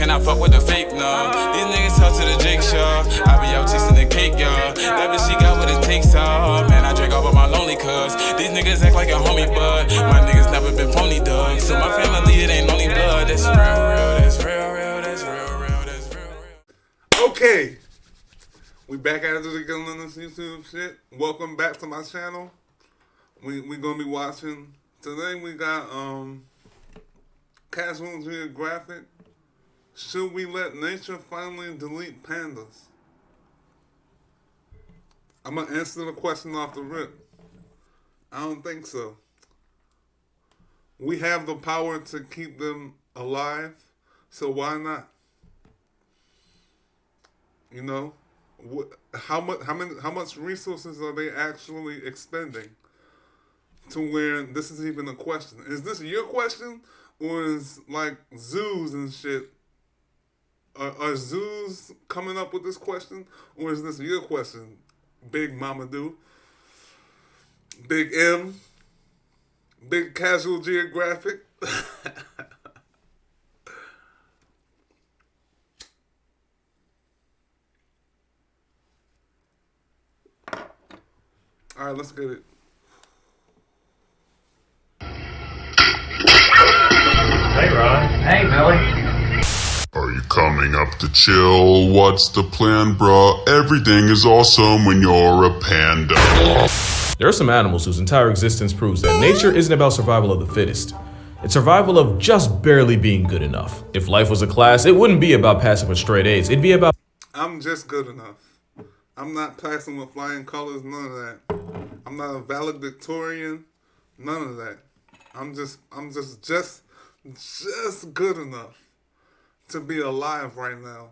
and I fuck with the fake, no. These niggas talk to the Jake Shaw. I be out tasting the cake, y'all. That bitch, she got what it takes, all. Man, I drink all of my lonely cuz. These niggas act like a homie, but my niggas never been phony, dog. So my family, it ain't only blood. That's real, that's real, that's real, that's real. Okay. We back at it again on this YouTube shit. Welcome back to my channel. We gonna be watching. Today we got Casual Geographic. Should we let nature finally delete pandas? I'm gonna answer the question off the rip. I don't think so. We have the power to keep them alive, so why not? You know, how much resources are they actually expending to where this is even a question? Is this your question, or is like zoos and shit? Are zoos coming up with this question, or is this your question, Big Mama Do, Big M, Big Casual Geographic? All right, let's get it. Hey, Ron. Hey, Billy. Are you coming up to chill? What's the plan, bruh? Everything is awesome when you're a panda. There are some animals whose entire existence proves that nature isn't about survival of the fittest. It's survival of just barely being good enough. If life was a class, it wouldn't be about passing with straight A's. It'd be about I'm just good enough. I'm not passing with flying colors, none of that. I'm not a valedictorian, none of that. I'm just good enough to be alive right now.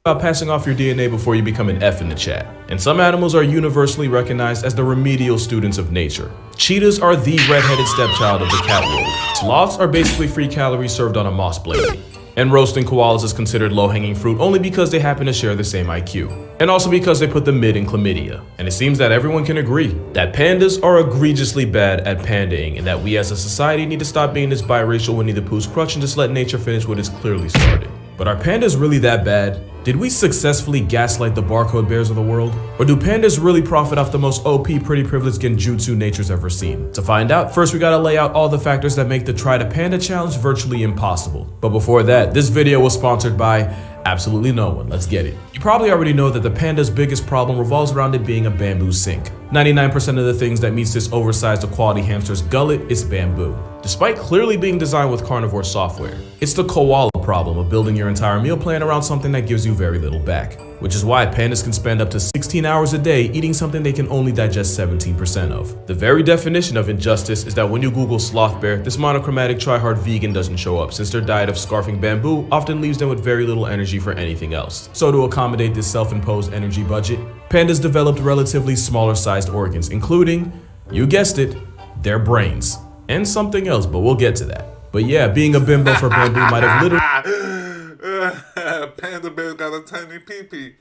about passing off your DNA before you become an F in the chat. And some animals are universally recognized as the remedial students of nature. Cheetahs are the red-headed stepchild of the cat world. Sloths are basically free calories served on a moss blanket. And roasting koalas is considered low-hanging fruit only because they happen to share the same IQ. And also because they put the mid in chlamydia. And it seems that everyone can agree that pandas are egregiously bad at pandaing, and that we as a society need to stop being this biracial Winnie the Pooh's crutch and just let nature finish what is clearly started. But are pandas really that bad? Did we successfully gaslight the barcode bears of the world? Or do pandas really profit off the most OP pretty privileged genjutsu nature's ever seen? To find out, first we gotta lay out all the factors that make the Try to Panda challenge virtually impossible. But before that, this video was sponsored by absolutely no one. Let's get it. You probably already know that the panda's biggest problem revolves around it being a bamboo sink. 99% of the things that meets this oversized equality hamster's gullet is bamboo. Despite clearly being designed with carnivore software, it's the koala problem of building your entire meal plan around something that gives you very little back. Which is why pandas can spend up to 16 hours a day eating something they can only digest 17% of. The very definition of injustice is that when you Google sloth bear, this monochromatic try-hard vegan doesn't show up, since their diet of scarfing bamboo often leaves them with very little energy for anything else. So to accommodate this self-imposed energy budget, pandas developed relatively smaller sized organs, including, you guessed it, their brains. And something else, but we'll get to that. But yeah, being a bimbo for bamboo might have literally Panda bear got a tiny pee-pee.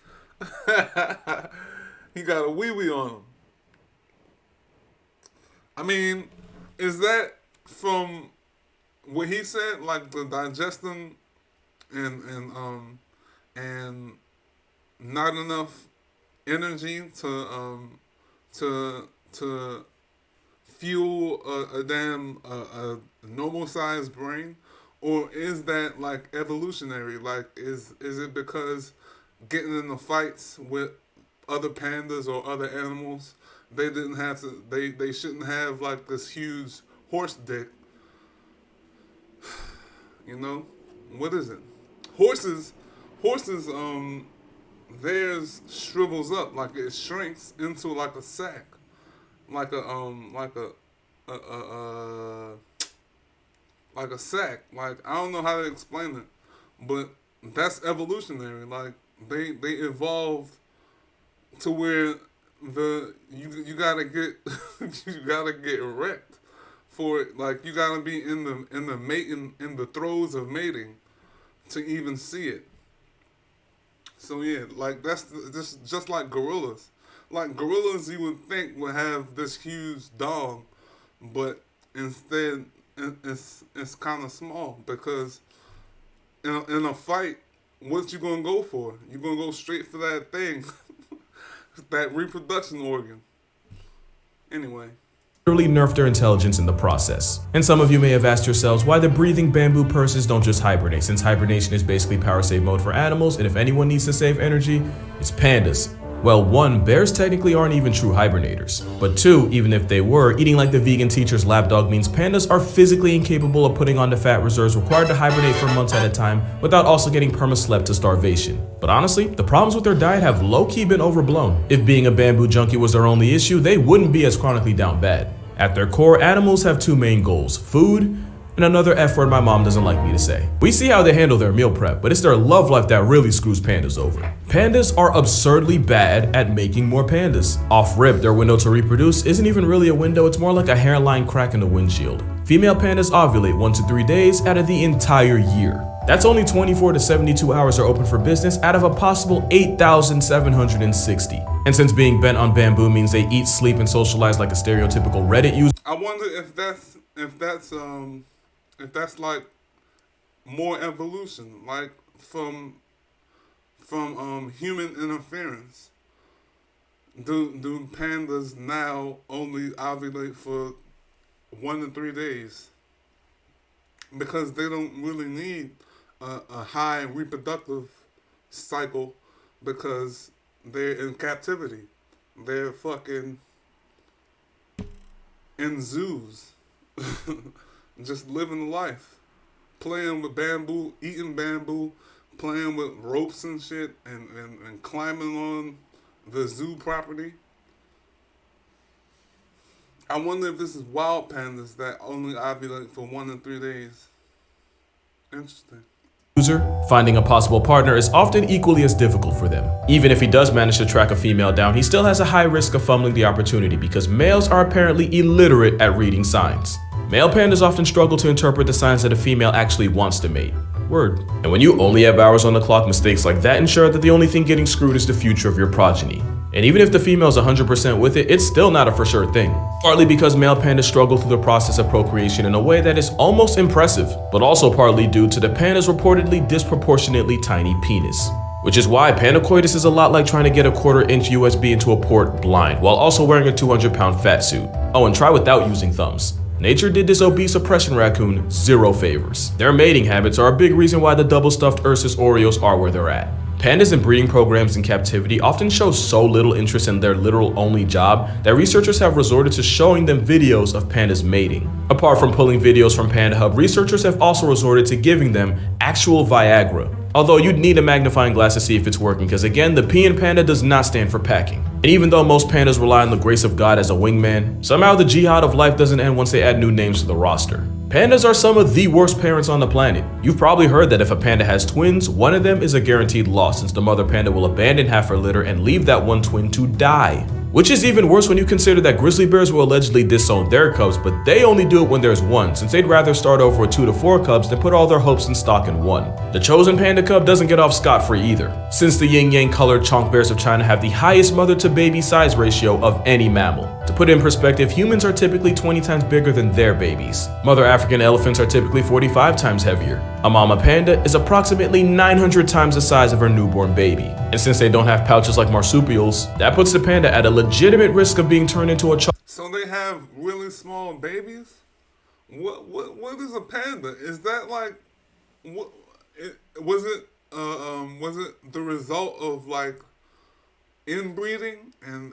He got a wee-wee on him. I mean, is that from what he said, like the digesting and not enough energy to fuel a damn normal sized brain? Or is that like evolutionary? Like, is it because getting in the fights with other pandas or other animals, they didn't have to, they shouldn't have like this huge horse dick? You know, what is it? Horses, theirs shrivels up, like it shrinks into like a sack, like a sack. Like, I don't know how to explain it, but that's evolutionary. Like, they evolved to where you gotta get you gotta get wrecked for it. Like, you gotta be in the mating, in the throes of mating to even see it. So yeah, like that's just like gorillas. Like gorillas, you would think would have this huge dong, but Instead, it's kind of small because in a fight, what you gonna go for? You gonna go straight for that thing, that reproduction organ. Anyway. Literally nerfed their intelligence in the process. And some of you may have asked yourselves why the breathing bamboo persons don't just hibernate, since hibernation is basically power save mode for animals, and if anyone needs to save energy, it's pandas. Well, one, bears technically aren't even true hibernators. But two, even if they were, eating like the vegan teacher's lapdog means pandas are physically incapable of putting on the fat reserves required to hibernate for months at a time without also getting perma-slept to starvation. But honestly, the problems with their diet have low-key been overblown. If being a bamboo junkie was their only issue, they wouldn't be as chronically down bad. At their core, animals have two main goals: food, and another F word my mom doesn't like me to say. We see how they handle their meal prep, but it's their love life that really screws pandas over. Pandas are absurdly bad at making more pandas. Off rip, their window to reproduce isn't even really a window, it's more like a hairline crack in the windshield. Female pandas ovulate 1 to 3 days out of the entire year. That's only 24 to 72 hours are open for business out of a possible 8,760. And since being bent on bamboo means they eat, sleep, and socialize like a stereotypical Reddit user, I wonder if that's like more evolution, like from human interference. Do pandas now only ovulate for 1 to 3 days because they don't really need a high reproductive cycle because they're in captivity. They're fucking in zoos. Just living life, playing with bamboo, eating bamboo, playing with ropes and shit, and climbing on the zoo property. I wonder if this is wild pandas that only ovulate for 1 to 3 days. Interesting. Finding a possible partner is often equally as difficult for them. Even if he does manage to track a female down, he still has a high risk of fumbling the opportunity because males are apparently illiterate at reading signs. Male pandas often struggle to interpret the signs that a female actually wants to mate. Word. And when you only have hours on the clock, mistakes like that ensure that the only thing getting screwed is the future of your progeny. And even if the female's 100% with it, it's still not a for sure thing. Partly because male pandas struggle through the process of procreation in a way that is almost impressive, but also partly due to the panda's reportedly disproportionately tiny penis. Which is why panda coitus is a lot like trying to get a 1/4-inch USB into a port blind, while also wearing a 200-pound fat suit. Oh, and try without using thumbs. Nature did this obese oppression raccoon 0 favors. Their mating habits are a big reason why the double-stuffed Ursus Oreos are where they're at. Pandas in breeding programs in captivity often show so little interest in their literal only job that researchers have resorted to showing them videos of pandas mating. Apart from pulling videos from Panda Hub, researchers have also resorted to giving them actual Viagra. Although you'd need a magnifying glass to see if it's working, because again, the P in panda does not stand for packing. And even though most pandas rely on the grace of God as a wingman, somehow the jihad of life doesn't end once they add new names to the roster. Pandas are some of the worst parents on the planet. You've probably heard that if a panda has twins, one of them is a guaranteed loss since the mother panda will abandon half her litter and leave that one twin to die. Which is even worse when you consider that grizzly bears will allegedly disown their cubs, but they only do it when there's one, since they'd rather start over with 2 to 4 cubs than put all their hopes and stock in one. The chosen panda cub doesn't get off scot-free either, since the yin-yang colored chonk bears of China have the highest mother-to-baby size ratio of any mammal. To put it in perspective, humans are typically 20 times bigger than their babies. Mother African elephants are typically 45 times heavier. A mama panda is approximately 900 times the size of her newborn baby. And since they don't have pouches like marsupials, that puts the panda at a legitimate risk of being turned into a child. So they have really small babies? What is a panda? Is that like was it the result of like inbreeding and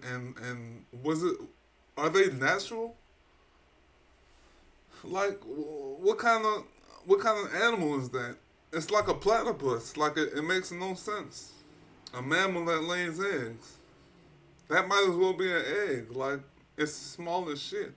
are they natural? Like what kind of animal is that? It's like a platypus. Like it makes no sense. A mammal that lays eggs. That might as well be an egg. Like, it's small as shit.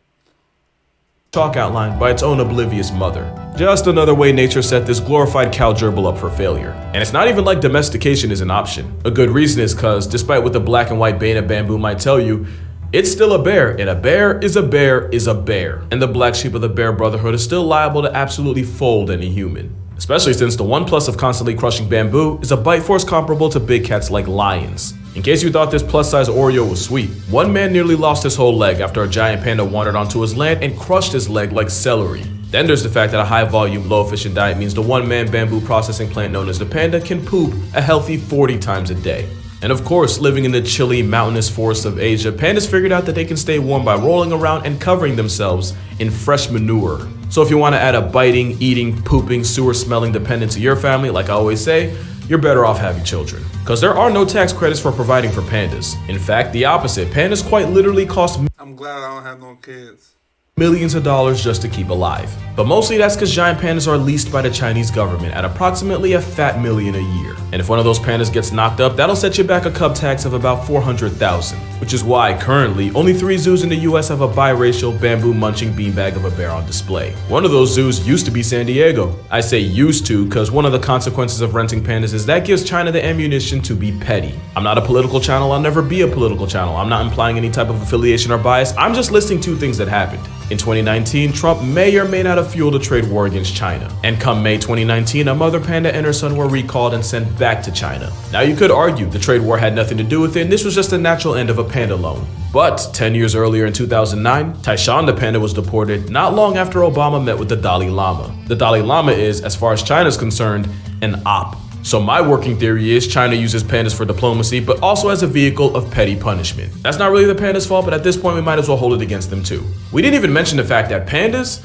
Chalk outlined by its own oblivious mother. Just another way nature set this glorified cow gerbil up for failure. And it's not even like domestication is an option. A good reason is cause, despite what the black and white bane of bamboo might tell you, it's still a bear, and a bear is a bear is a bear. And the black sheep of the bear brotherhood is still liable to absolutely fold any human. Especially since the one plus of constantly crushing bamboo is a bite force comparable to big cats like lions. In case you thought this plus-size Oreo was sweet, one man nearly lost his whole leg after a giant panda wandered onto his land and crushed his leg like celery. Then there's the fact that a high-volume, low-efficient diet means the one-man bamboo processing plant known as the panda can poop a healthy 40 times a day. And of course, living in the chilly, mountainous forests of Asia, pandas figured out that they can stay warm by rolling around and covering themselves in fresh manure. So if you want to add a biting, eating, pooping, sewer-smelling dependent to your family, like I always say, you're better off having children. Because there are no tax credits for providing for pandas. In fact, the opposite. Pandas quite literally cost I'm glad I don't have no kids. millions of dollars just to keep alive. But mostly that's because giant pandas are leased by the Chinese government at approximately a fat million a year. And if one of those pandas gets knocked up, that'll set you back a cub tax of about $400,000. Which is why, currently, only 3 zoos in the US have a biracial, bamboo-munching beanbag of a bear on display. One of those zoos used to be San Diego. I say used to because one of the consequences of renting pandas is that gives China the ammunition to be petty. I'm not a political channel, I'll never be a political channel. I'm not implying any type of affiliation or bias, I'm just listing 2 things that happened. In 2019, Trump may or may not have fueled a trade war against China. And come May 2019, a mother panda and her son were recalled and sent back to China. Now you could argue the trade war had nothing to do with it and this was just the natural end of a panda loan. But 10 years earlier in 2009, Taishan the panda was deported not long after Obama met with the Dalai Lama. The Dalai Lama is, as far as China is concerned, an op. So my working theory is China uses pandas for diplomacy, but also as a vehicle of petty punishment. That's not really the pandas' fault, but at this point we might as well hold it against them too. We didn't even mention the fact that pandas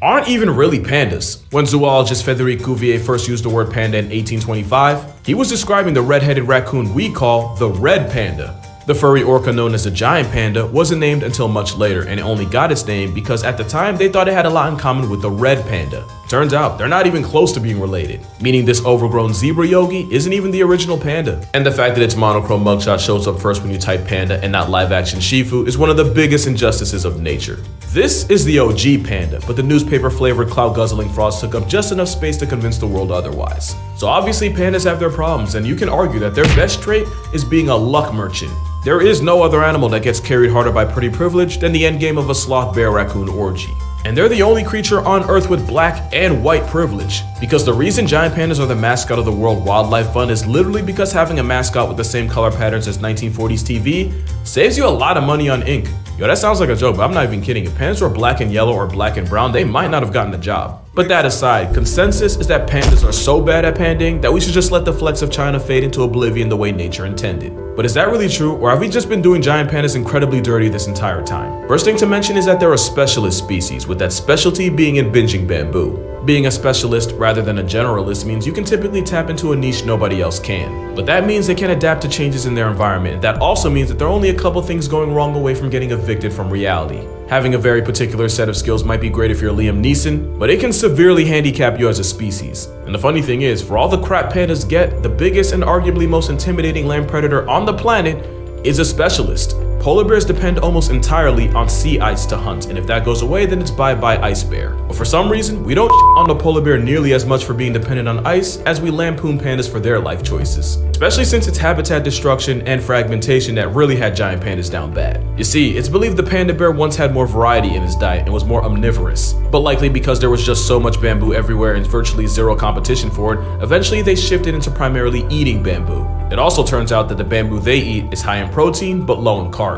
aren't even really pandas. When zoologist Frédéric Cuvier first used the word panda in 1825, he was describing the red-headed raccoon we call the red panda. The furry orca known as the giant panda wasn't named until much later, and it only got its name because at the time they thought it had a lot in common with the red panda. Turns out they're not even close to being related, meaning this overgrown zebra yogi isn't even the original panda. And the fact that its monochrome mugshot shows up first when you type panda and not live-action Shifu is one of the biggest injustices of nature. This is the OG panda, but the newspaper-flavored cloud-guzzling frauds took up just enough space to convince the world otherwise. So obviously pandas have their problems, and you can argue that their best trait is being a luck merchant. There is no other animal that gets carried harder by pretty privilege than the endgame of a sloth bear raccoon orgy. And they're the only creature on Earth with black and white privilege. Because the reason giant pandas are the mascot of the World Wildlife Fund is literally because having a mascot with the same color patterns as 1940s TV saves you a lot of money on ink. Yo, that sounds like a joke, but I'm not even kidding. If pandas were black and yellow or black and brown, they might not have gotten the job. But that aside, consensus is that pandas are so bad at pandaing that we should just let the flex of China fade into oblivion the way nature intended. But is that really true, or have we just been doing giant pandas incredibly dirty this entire time? First thing to mention is that they're a specialist species, with that specialty being in binging bamboo. Being a specialist rather than a generalist means you can typically tap into a niche nobody else can. But that means they can adapt to changes in their environment, and that also means that there are only a couple things going wrong away from getting evicted from reality. Having a very particular set of skills might be great if you're Liam Neeson, but it can severely handicap you as a species. And the funny thing is, for all the crap pandas get, the biggest and arguably most intimidating land predator on the planet is a specialist. Polar bears depend almost entirely on sea ice to hunt, and if that goes away, then it's bye-bye ice bear. But for some reason, we don't on the polar bear nearly as much for being dependent on ice as we lampoon pandas for their life choices. Especially since it's habitat destruction and fragmentation that really had giant pandas down bad. You see, it's believed the panda bear once had more variety in his diet and was more omnivorous. But likely because there was just so much bamboo everywhere and virtually zero competition for it, eventually they shifted into primarily eating bamboo. It also turns out that the bamboo they eat is high in protein but low in carbs.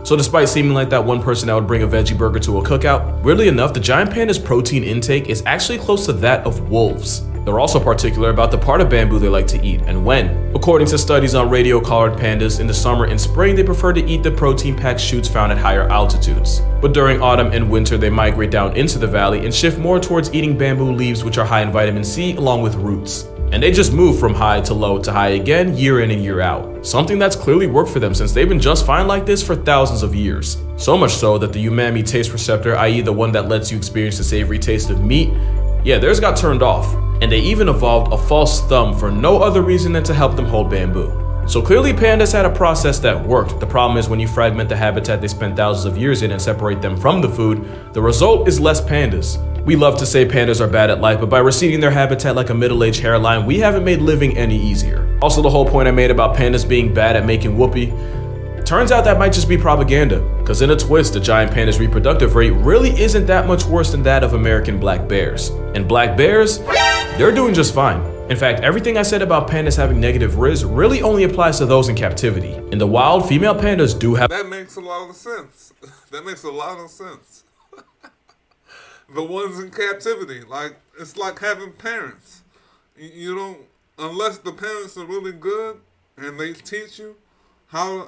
So despite seeming like that one person that would bring a veggie burger to a cookout, weirdly enough, the giant panda's protein intake is actually close to that of wolves. They're also particular about the part of bamboo they like to eat and when. According to studies on radio-collared pandas, in the summer and spring they prefer to eat the protein-packed shoots found at higher altitudes. But during autumn and winter they migrate down into the valley and shift more towards eating bamboo leaves which are high in vitamin C along with roots. And they just move from high to low to high again year in and year out. Something that's clearly worked for them since they've been just fine like this for thousands of years. So much so that the umami taste receptor, i.e. the one that lets you experience the savory taste of meat, yeah, theirs got turned off. And they even evolved a false thumb for no other reason than to help them hold bamboo. So clearly pandas had a process that worked. The problem is when you fragment the habitat they spent thousands of years in and separate them from the food, the result is less pandas. We love to say pandas are bad at life, but by receding their habitat like a middle-aged hairline, we haven't made living any easier. Also, the whole point I made about pandas being bad at making whoopee, turns out that might just be propaganda. Cause in a twist, the giant panda's reproductive rate really isn't that much worse than that of American black bears. And black bears, they're doing just fine. In fact, everything I said about pandas having negative riz really only applies to those in captivity. In the wild, female pandas do have— That makes a lot of sense. That makes a lot of sense. The ones in captivity, like, it's like having parents. You don't, unless the parents are really good and they teach you how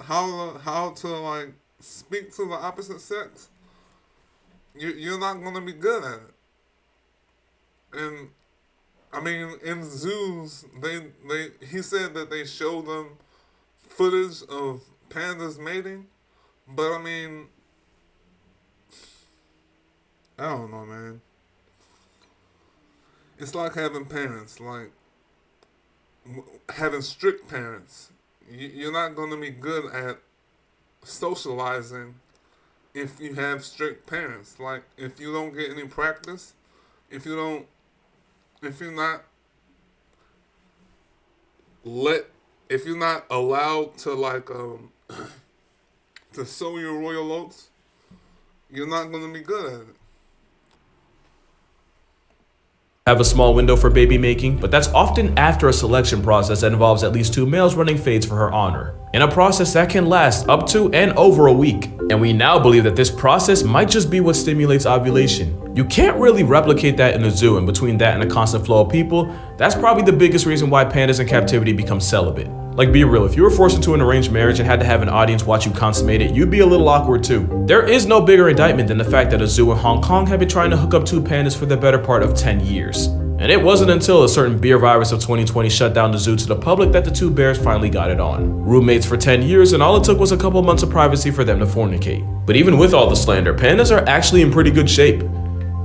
to like speak to the opposite sex, you're not gonna be good at it. And I mean, in zoos, he said that they show them footage of pandas mating, but I mean, I don't know, man. It's like having parents, like having strict parents. You're not going to be good at socializing if you have strict parents. Like, if you don't get any practice, if you're not allowed to like to sow your royal oats, you're not going to be good at it. Have a small window for baby making, but that's often after a selection process that involves at least 2 males running fades for her honor, in a process that can last up to and over a week. And we now believe that this process might just be what stimulates ovulation. You can't really replicate that in a zoo, and between that and a constant flow of people, that's probably the biggest reason why pandas in captivity become celibate. Like, be real, if you were forced into an arranged marriage and had to have an audience watch you consummate it, you'd be a little awkward too. There is no bigger indictment than the fact that a zoo in Hong Kong had been trying to hook up 2 pandas for the better part of 10 years. And it wasn't until a certain beer virus of 2020 shut down the zoo to the public that the 2 bears finally got it on. Roommates for 10 years, and all it took was a couple months of privacy for them to fornicate. But even with all the slander, pandas are actually in pretty good shape.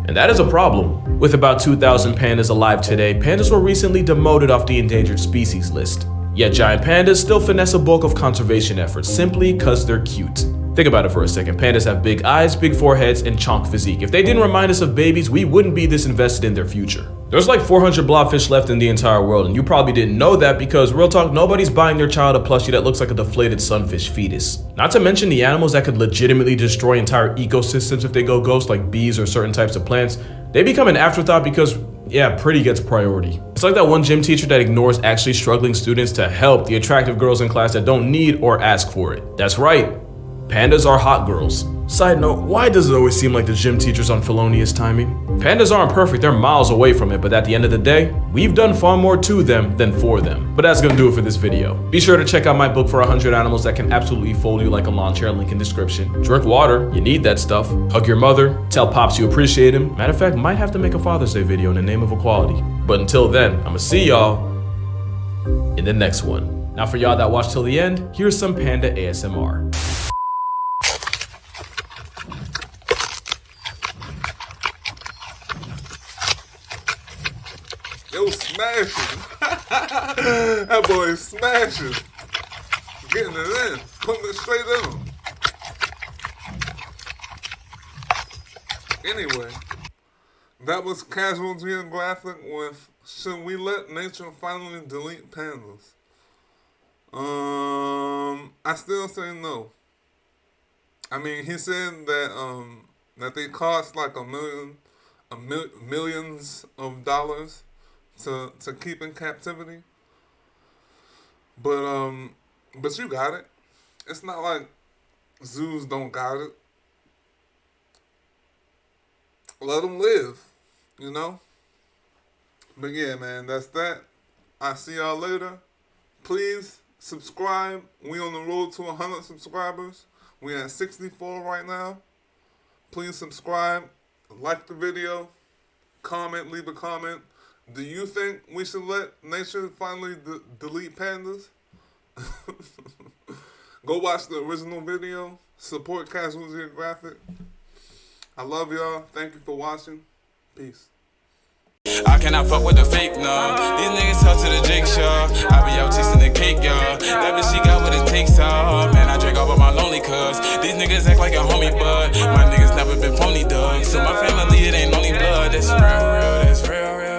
And that is a problem. With about 2,000 pandas alive today, pandas were recently demoted off the endangered species list. Yet giant pandas still finesse a bulk of conservation efforts simply cause they're cute. Think about it for a second. Pandas have big eyes, big foreheads, and chonk physique. If they didn't remind us of babies, we wouldn't be this invested in their future. There's like 400 blobfish left in the entire world, and you probably didn't know that because, real talk, nobody's buying their child a plushie that looks like a deflated sunfish fetus. Not to mention the animals that could legitimately destroy entire ecosystems if they go ghost, like bees or certain types of plants. They become an afterthought because, yeah, pretty gets priority. It's like that one gym teacher that ignores actually struggling students to help the attractive girls in class that don't need or ask for it. That's right, pandas are hot girls. Side note, why does it always seem like the gym teacher's on felonious timing? Pandas aren't perfect, they're miles away from it, but at the end of the day, we've done far more to them than for them. But that's gonna do it for this video. Be sure to check out my book for 100 animals that can absolutely fold you like a lawn chair, link in description. Drink water, you need that stuff. Hug your mother, tell pops you appreciate him. Matter of fact, might have to make a Father's Day video in the name of equality. But until then, I'ma see y'all in the next one. Now for y'all that watched till the end, here's some panda ASMR. Yo, smashing. That boy is smashing. Getting it in. Putting it straight in him. Anyway, that was Casual Geographic with Should We Let Nature Finally Delete Pandas? I still say no. I mean, he said that that they cost like millions of dollars to keep in captivity, but you got it. It's not like zoos don't got it. Let them live, you know. But yeah, man, that's that. I see y'all later. Please subscribe. We on the road to 100 subscribers. We at 64 right now. Please subscribe, like the video, comment, leave a comment. Do you think we should let nature finally delete pandas? Go watch the original video. Support Casual Geographic. I love y'all. Thank you for watching. Peace. I cannot fuck with the fake, no. These niggas talk to the Jake Shaw. I be out tasting the cake, y'all. That bitch, she got what it takes, all. Man, I drink all of my lonely cuz. These niggas act like a homie, but my niggas never been phony, dog. So my family, it ain't only blood. That's real, that's real.